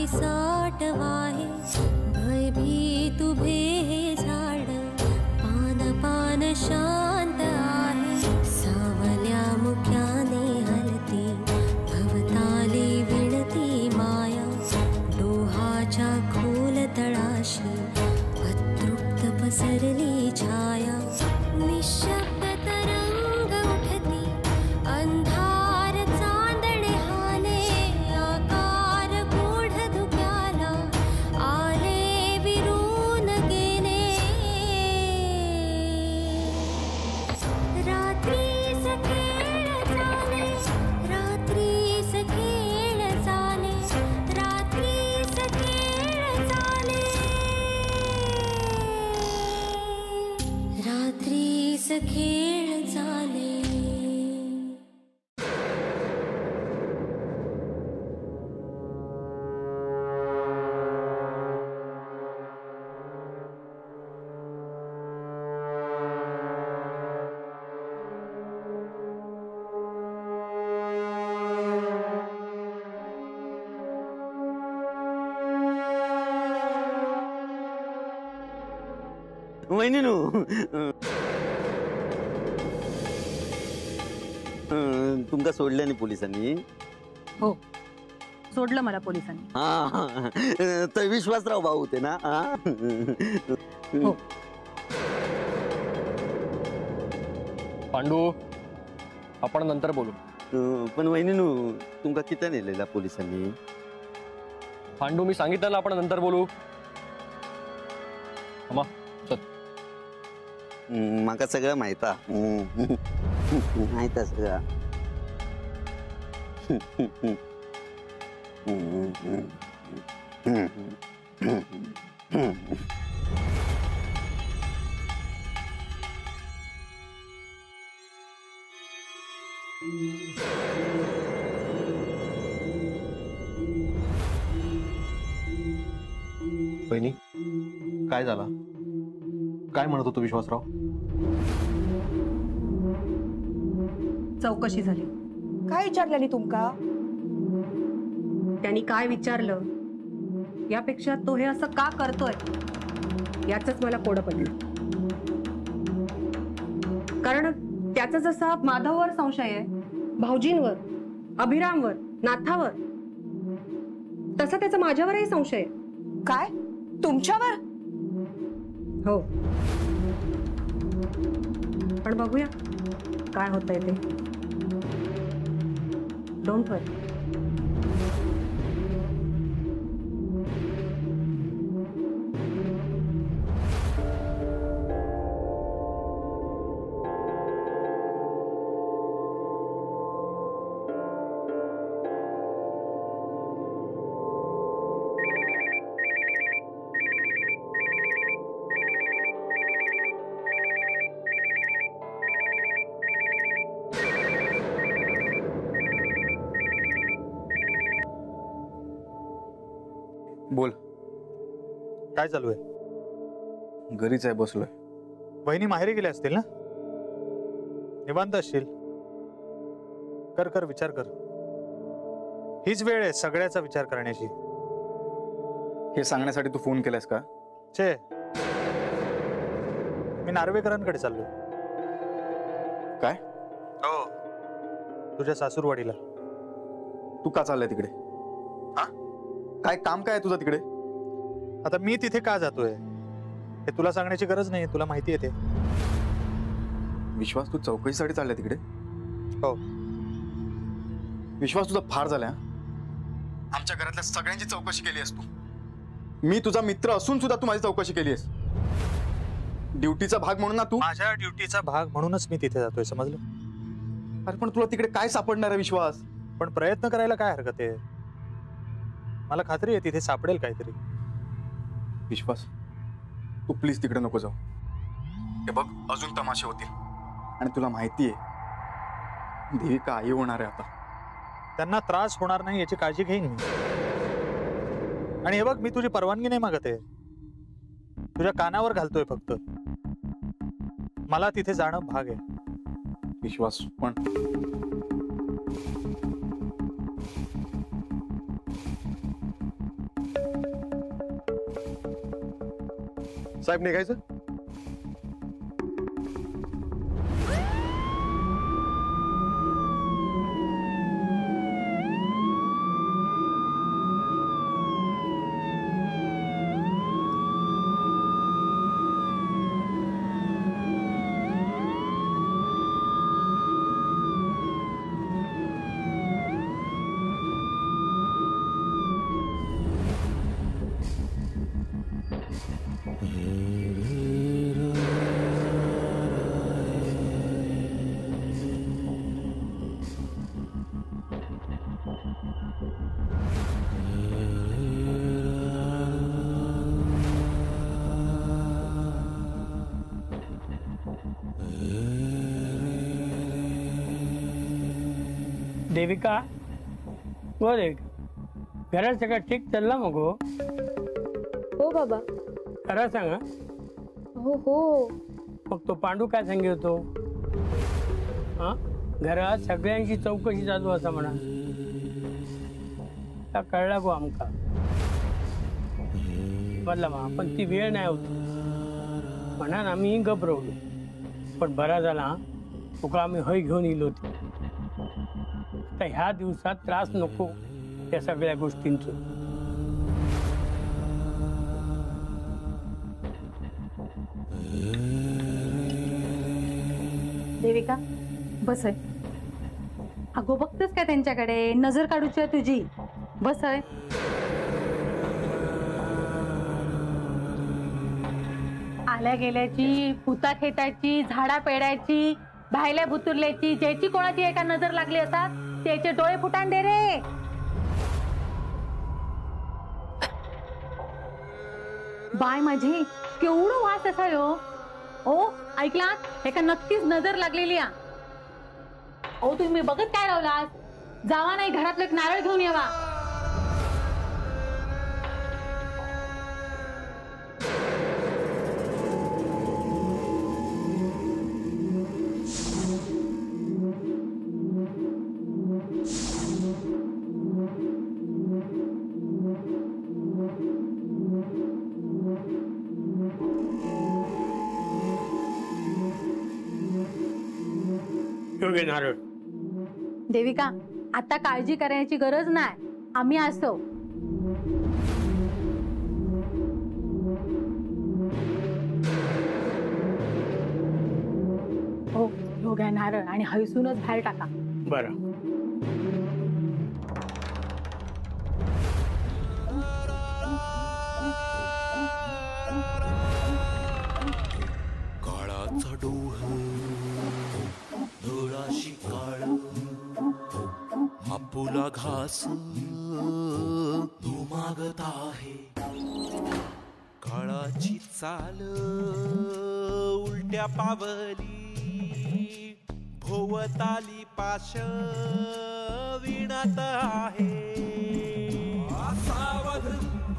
पिसाट वाहे भयभीत उभे हे झाड पान पान शांत आहे सावल्या मुक्याने हलती भवताली विणती माया डोहाच्या खोल तळाशी अतृप्त पसरली छाया निशब्द तरंग उठती अंधार चांदणे हाले आकार गूढ धुक्याला आले विरून गेले रात्रीस खेळ झाले रात्रीस खेळ झाले रात्रीस खेळ झाले रात्रीस खेळ झाले वहिनीनू तुमका सोडलं नाही पोलिसांनी? हो सोडलं मला पोलिसांनी. हा तर विश्वासराव भाऊ होते ना? हो. पांडू आपण नंतर बोलू. पण वहिनीनू तुमका किती नेलेला पोलिसांनी? पांडू मी सांगितलं ना आपण नंतर बोलू. माका सगळं माहिता माहिता सगळं. बहिणी काय झाला? काय म्हणत होतो विश्वासराव? चौकशी झाली. काय विचारल्यानी तुमका? त्यांनी काय विचारलं यापेक्षा तो हे असं का करतोय याचंच मला कोडं पडलं. कारण त्याचा जसा माधववर संशय आहे, भाऊजींवर, अभिरामवर, नाथावर, तसा त्याचा माझ्यावरही संशय आहे. काय? तुमच्यावर? हो. पण बघूया काय होतंय ते. डोंट वरी. बोल. काय चालू आहे? घरीच आहे, बसलोय. वहिनी माहेरी गेले असतील ना? निवांत असशील. कर कर विचार कर. हीच वेळ आहे सगळ्याचा विचार करण्याची. हे सांगण्यासाठी तू फोन केलास का? छे, मी नार्वेकरांकडे चाललोय. काय? हो, तुझ्या सासूरवाडीला. तू का चाललाय तिकडे? काय काम काय तुझं तिकडे? आता मी तिथे का जातोय हे तुला सांगण्याची गरज नाही, तुला माहिती आहे ते. विश्वास, तू चौकशीसाठी चाललाय तिकडे? हो. विश्वास, तुझा फार झाला. आमच्या घरातल्या सगळ्यांची चौकशी केली आहेस तू. मी तुझा मित्र असून सुद्धा तू माझी चौकशी केली आहेस. ड्युटीचा भाग म्हणून ना तू? माझ्या ड्युटीचा भाग म्हणूनच मी तिथे जातोय, समजलं? अरे पण तुला तिकडे काय सापडणार आहे विश्वास? पण प्रयत्न करायला काय हरकत आहे? मला खात्री आहे तिथे सापडेल काहीतरी. विश्वास, तू प्लीज तिकडे नको जाऊ. हे बघ, अजून तमाशे होतील. आणि तुला माहिती आहे देविका आई होणार आहे आता. त्यांना त्रास होणार नाही याची काळजी घेईन मी. आणि हे बघ, मी तुझी परवानगी नाही मागत आहे, तुझ्या कानावर घालतोय फक्त. मला तिथे जाणं भाग आहे. विश्वास, पण साहेब निघायचं? देविका, हो देविका, घरात सगळं ठीक चालला मग? हो बाबा. खरं सांगा. हो हो. मग तो पांडू काय सांगे होतो? हा, घरात सगळ्यांची चौकशी चालू असा म्हणा. त्या कळला गो आमका म्हणला मा, पण ती वेळ नाही होती म्हणा. आम्ही घबरवलो, पण बरा झाला तुका आम्ही हय घेऊन येलो होती. तर ह्या दिवसात त्रास नको त्या सगळ्या गोष्टींच. देविका बस आहे. अगो बघतेस काय त्यांच्याकडे, नजर काढूची आहे तुझी. बस आहे. आल्या गेल्याची, पुता खेटायची, झाडा पेडायची, भायल्या बुतुरल्याची, ज्याची कोणाची एका नजर लागली असतात त्याचे डोळे फुटाण दे रे. बाय माझी केवढं वास असा यो. ओ ऐकलात, एका नक्कीच नजर लागलेली आहे. ओ तुम्ही बघत काय लावलात? जावा नाही, घरातलं एक नारळ घेऊन यावा. नारळ. देविका, आता काळजी करण्याची गरज नाही, आम्ही असतो. हो, हो घ्या नारळ आणि हैसूनच बाहेर टाका. बरं. काळाचा डोह धुळाशी काळ, आपुला घास तू मागत आहे. काळाची चाल उलट्या पावली, भोवताली पाश विणत आहे. सावध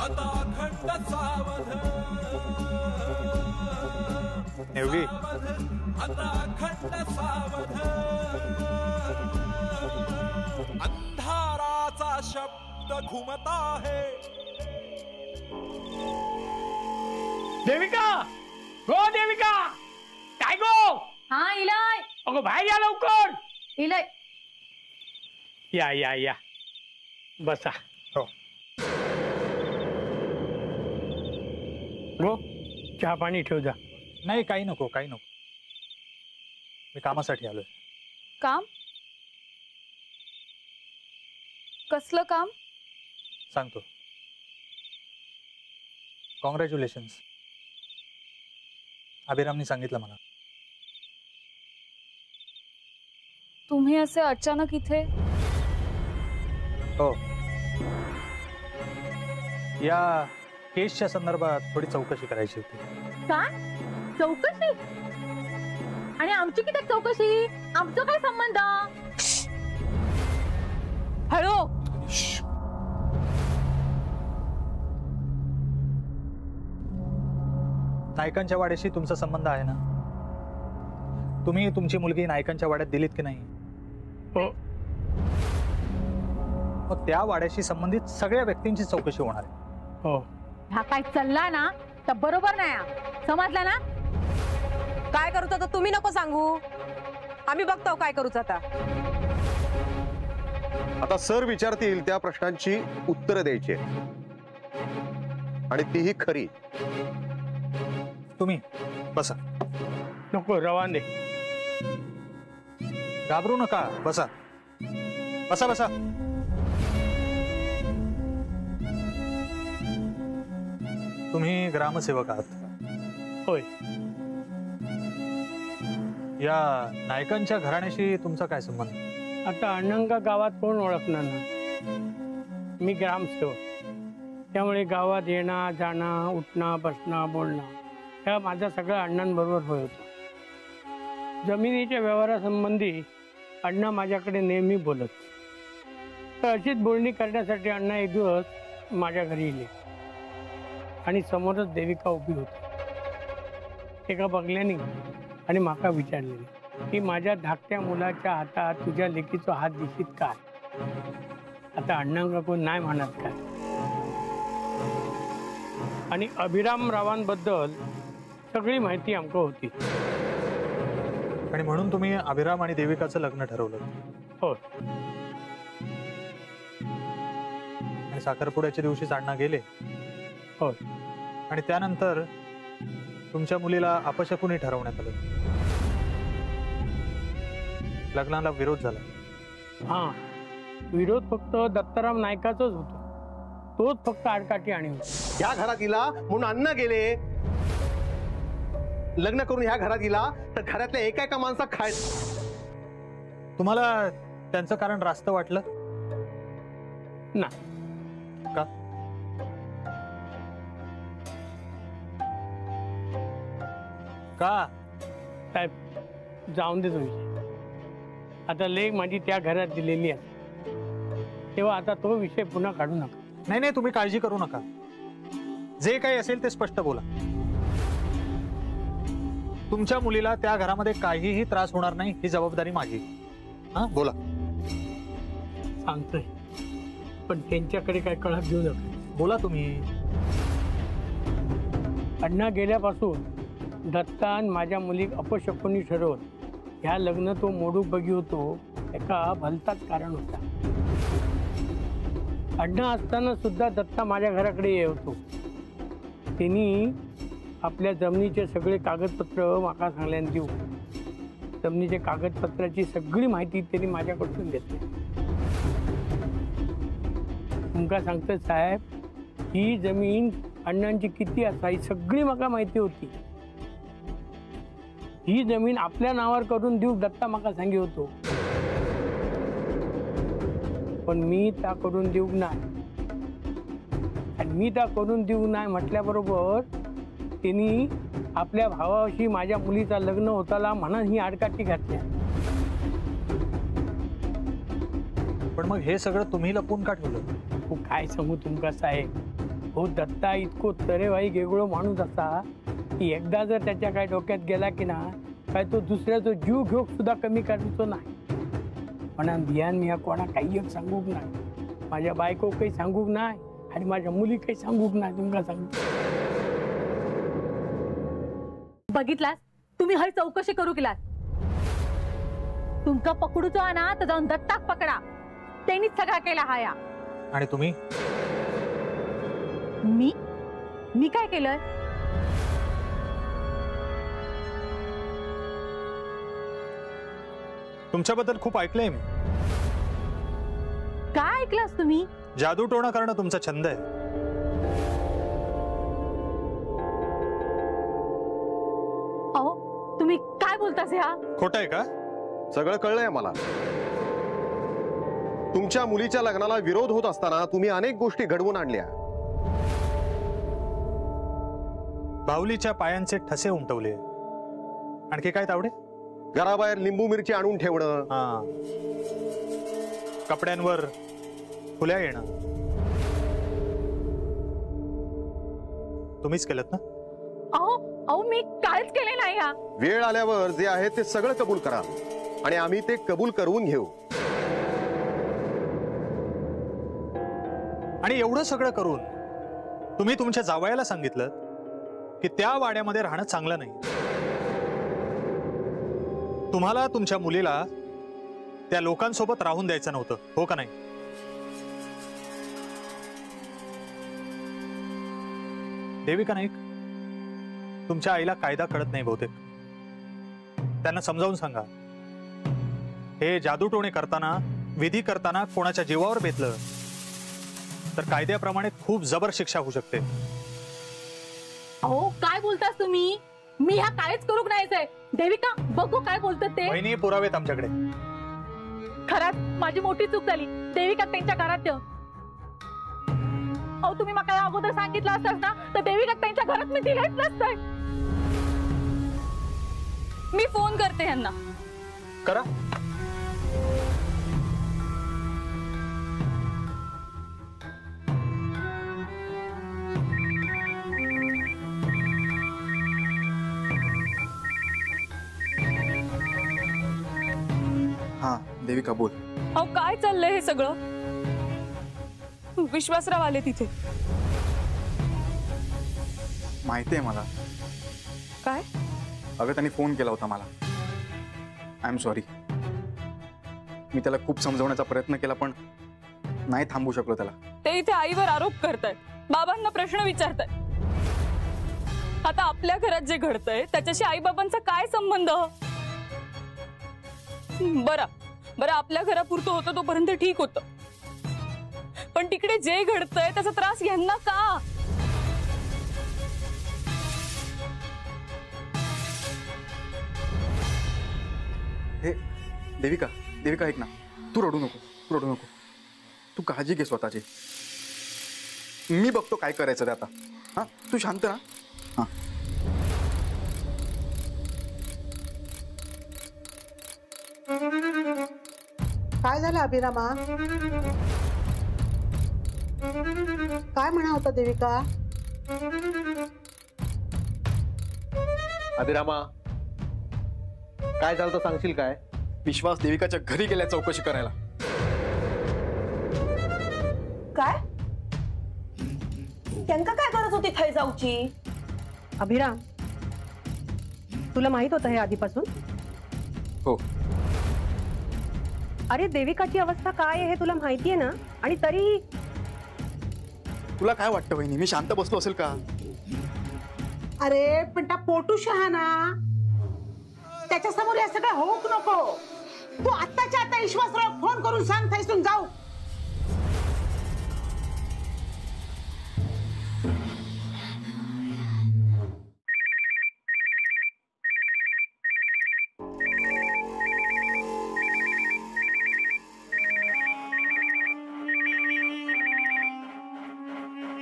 आता खंड सावध, नेवगी आता खंड सावध. अंधाराचा शब्द घुमत आहे. देविका, गो देविका, काय गो? हा इलाय. अगो बाहेर या लवकर. इलाय. या या या, बसा. हो. गो, चहा पाणी ठेव जा. नाही, काही नको, काही नको. मी कामासाठी आलोय. काम? कसलं काम? सांगतो. कॉंग्रॅच्युलेशन्स. अभिरामनी सांगितलं मला. तुम्ही असे अचानक इथे? हो, या केसच्या संदर्भात थोडी चौकशी करायची होती. काय चौकशी? आणि आमची किती चौकशी? आमचं काय संबंध? हळू. नायकांच्या वाड्याशी तुमचा संबंध आहे ना? तुम्ही तुमची मुलगी नायकांच्या वाड्यात दिलीत की नाही? हो. मग त्या वाड्याशी संबंधित सगळ्या व्यक्तींची चौकशी होणार आहे. हो. हा काय चालला ना तर बरोबर नाही हा. समजला ना? काय करूच आता तुम्ही नको सांगू, आम्ही बघतो काय करूच आता. आता सर विचारतील त्या प्रश्नांची उत्तरं द्यायची आणि तीही खरी. तुम्ही बसा. नको रवाने. घाबरू नका, बसा बसा बसा. तुम्ही ग्रामसेवक आहात? होय. या नायकांच्या घराण्याशी तुमचा काय संबंध? आता अण्णांका गावात कोण ओळखणार ना. मी ग्रामसेवक, त्यामुळे गावात येणं जाणं, उठणं बसणं बोलणं ह्या माझा सगळ्या अण्णांबरोबर होत होता. जमिनीच्या व्यवहारासंबंधी अण्णा माझ्याकडे नेहमी बोलत. तर अशीच बोलणी करण्यासाठी अण्णा एक दिवस माझ्या घरी येले आणि समोरच देविका उभी होती. एका बघल्याने आणि माका विचारलेली की माझ्या धाकट्या मुलाच्या हातात तुझ्या लेकीचा हात दिसत काय. आता अण्णांका कोण नाही म्हणत काय. आणि अभिराम रावांबद्दल सगळी माहिती आमका होती. आणि म्हणून तुम्ही अभिराम आणि देविकाचं लग्न ठरवलं? हो. आणि साखरपुड्याच्या दिवशीच अण्णा गेले? हो. आणि त्यानंतर तुमच्या मुलीला अपशकुनी ठरवण्यात आलं, लग्नाला विरोध झाला? हा, विरोध फक्त दत्ताराम नायकाचाच होतो. तोच फक्त आडकाठी आणि ह्या घरात गेला म्हणून अण्णा गेले. लग्न करून ह्या घरात गेला तर घरातल्या एका एका माणसा खाय. तुम्हाला त्यांचं कारण रास्त वाटलं ना? का? का? साहेब जाऊन दे तुमची. आता लेख माझी त्या घरात दिलेली आहे, तेव्हा आता तो विषय पुन्हा काढू नका. नाही नाही, तुम्ही काळजी करू नका. जे काही असेल ते स्पष्ट बोला. तुमच्या मुलीला त्या घरामध्ये काहीही त्रास होणार नाही ही जबाबदारी माझी. हा बोला. सांगतोय, पण त्यांच्याकडे काय कळत घेऊ नका. बोला तुम्ही. अण्णा गेल्यापासून दत्तान माझ्या मुलीक अपशकुनी ठरवत ह्या लग्न तो मोडूक बघी होतो. एका भलताच कारण होता. अण्णा असताना सुद्धा दत्ता माझ्या घराकडे येत होतो. त्यांनी आपल्या जमिनीचे सगळे कागदपत्र माका सांगल्यान देऊ. जमिनीच्या कागदपत्राची सगळी माहिती त्यांनी माझ्याकडून घेतली. तुमका सांगतो साहेब, ही जमीन अण्णांची किती असा ही सगळी माका माहिती होती. ही जमीन आपल्या नावावर करून देऊ दत्ता माका सांगी होतो, पण मी त्या करून देऊ नाही. आणि मी त्या करून देऊ नाही म्हटल्याबरोबर त्यांनी आपल्या भावाशी माझ्या मुलीचा लग्न होताला म्हणून ही आडकाठी घातल्या. पण मग हे सगळं तुम्ही लपून का ठेवलं? हो काय सांगू तुमका साहेब. हो दत्ता इतको तरेवाई गेगळो माणूस असा की एकदा जर त्याच्या काय डोक्यात गेला की ना काय तो दुसऱ्याचा जीव घेऊ सुद्धा कमी करायचो नाही. म्हणून भियान मी कोणा काही एक सांगूक नाही, माझ्या बायको काही सांगूक नाही आणि माझ्या मुली काही सांगूक नाही. तुमका सांगतो. बघितलास तुम्ही हय चौकशी करू केलात. तुमका पकडूचो ना तर जाऊन दत्ताक पकडा. त्यांनीच सगळा केला हा या. आणि तुम्ही? मी काय केलंय? तुमच्याबद्दल खूप ऐकलंय मी. काय ऐकलास तुम्ही? जादूटोणा करणं तुमचा छंद आहे. अहो तुम्ही काय बोलतास? ह्या खोटं आहे का? सगळं कळलंय मला. तुमच्या मुलीच्या लग्नाला विरोध होत असताना तुम्ही अनेक गोष्टी घडवून आणल्या. बाहुलीच्या पायांचे ठसे उमटवले. आणखी काय तावडे? घराबाहेर लिंबू मिरची आणून ठेवणं, कपड्यांवर फुल्या येणं तुम्हीच केलं ना? अहो मी काहीच केले नाही. हा वेळ आल्यावर जे आहे ते सगळं कबूल करा आणि आम्ही ते कबूल करून घेऊ. आणि एवढं सगळं करून तुम्ही तुमच्या जावयाला सांगितलं की त्या वाड्यामध्ये राहणं चांगलं नाही. तुम्हाला तुमच्या मुलीला त्या लोकांसोबत राहून द्यायचं नव्हतं, हो का नाही? देविका नाईक, तुमच्या आईला कायदा कळत नाही बहुतेक. त्यांना समजावून सांगा, हे जादूटोणे करताना, विधी करताना कोणाच्या जीवावर बेतलं तर कायद्याप्रमाणे खूप जबर शिक्षा होऊ शकते. अहो काय बोलतास तुम्ही? मी ह्या काहीच करूक नाहीच. देविका बघू काय बोलतात ते. वहिनी पुरावेत आमच्याकडे. खरंच माझी मोठी चूक झाली. देविका त्यांच्या घरात ठेव. अहो तुम्ही मला अगोदर सांगितलं असतं ना तर देविका त्यांच्या घरात मी दिलेच नसतं. मी फोन करते यांना. करा. हा देविका बोल. अहो काय चाललंय हे सगळं? विश्वासराव आले तिथे. माहिती आहे मला. काय? अगं त्यांनी फोन केला होता मला. I am sorry. मी त्याला खूप समजवण्याचा प्रयत्न केला पण नाही थांबू शकलो त्याला. ते इथे आईवर आरोप करतायत, बाबांना प्रश्न विचारतायत. आता आपल्या घरात जे घडतंय त्याच्याशी आई बाबांचा काय संबंध? बरं बरं आपल्या घरापुरतं होतं तोपर्यंत ठीक होतं, पण तिकडे जे घडतंय त्याचा त्रास यांना का? हे देविका, देविका ऐक ना, तू रडू नको, तू रडू नको. तू काळजी घे स्वतःची. मी बघतो काय करायचं ते आता. हा तू शांत ना. हा काय झालं अभिरामा? काय म्हणा होता देविका? अभिरामा काय झालं तर सांगशील काय? विश्वास देविकाच्या घरी गेल्या चौकशी करायला. काय? त्यांका काय करत होती थै जाऊची? अभिराम, तुला माहित होतं हे आधीपासून? हो. अरे देविकाची अवस्था काय आहे हे तुला माहितीये ना, आणि तरी तुला काय वाटतं वहिनी, मी शांत बसलो असेल का? अरे पण त्या पोटू शहाणा त्याच्या समोर हे सगळं होऊक नको. तू आत्ताच्या आता विश्वासराव फोन करून सांग थैसून जाऊ.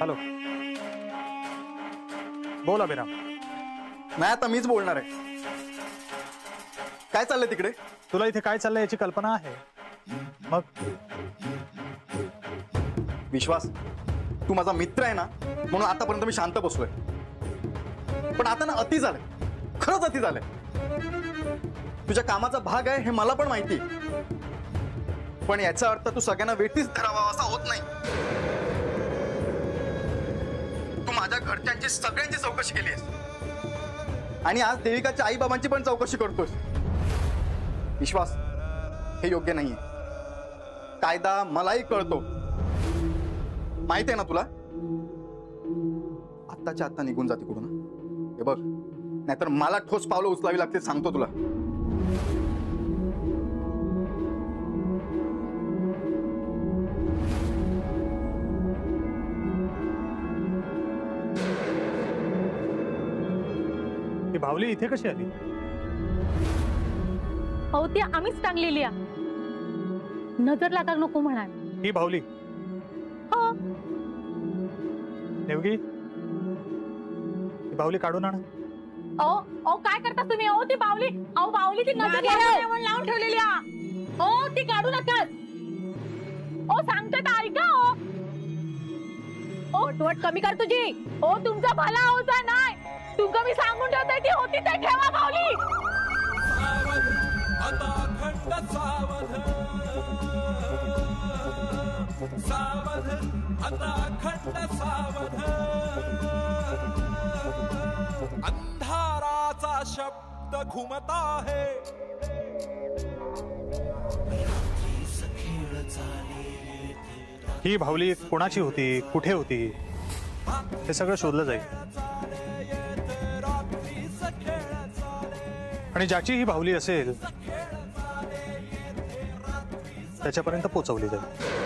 हॅलो, बोल अभिराम. नाही आता मीच बोलणार आहे. काय चाललंय तिकडे? तुला इथे काय चाललंय याची कल्पना आहे? मग विश्वास, तू माझा मित्र आहे ना, म्हणून आतापर्यंत मी शांत बसलोय. पण आता ना अति झालंय, खरंच अति झालंय. तुझ्या कामाचा भाग आहे हे मला पण माहिती, पण याचा अर्थ तू सगळ्यांना वेठीच धरावा असा होत नाही. तू माझ्या घरच्यांची सगळ्यांची चौकशी केली आहेस आणि आज देविकाच्या आई बाबांची पण चौकशी करतोस. विश्वास, हे योग्य नाहीये. कायदा मलाही कळतो, माहिती आहे ना तुला. आत्ताच्या आत्ता निघून जा तिकडून. हे बघ, नाहीतर मला ठोस पावलं उचलावी लागतील, सांगतो तुला. ही बावली इथे कशी आली? अहो ती आम्हीच टांगलेली आहे. नजर लागा नको म्हणाल. ही बावली? हो. देवगी, ही बावली काढून आण. अहो काय करता तुम्ही? अहो ती बावली, अहो बावली ती नजर लागून लावून ठेवलेली आहे. अहो ती काढू नका. ओ सांगते तर ऐका. ओ वटवट कमी कर तुझी. ओ तुमचा भला होता नाही, तुमका मी सांगून ठेवते ती होती ते ठेवा बावली. आता अखंड सावध, सावध, आता अखंड सावध. शब्द घुमता है ही बाहुली कोणाची होती, कुठे होती, हे सगळं शोधलं जाईल. आणि ज्याची ही बाहुली असेल त्याच्यापर्यंत पोहोचवली जाईल.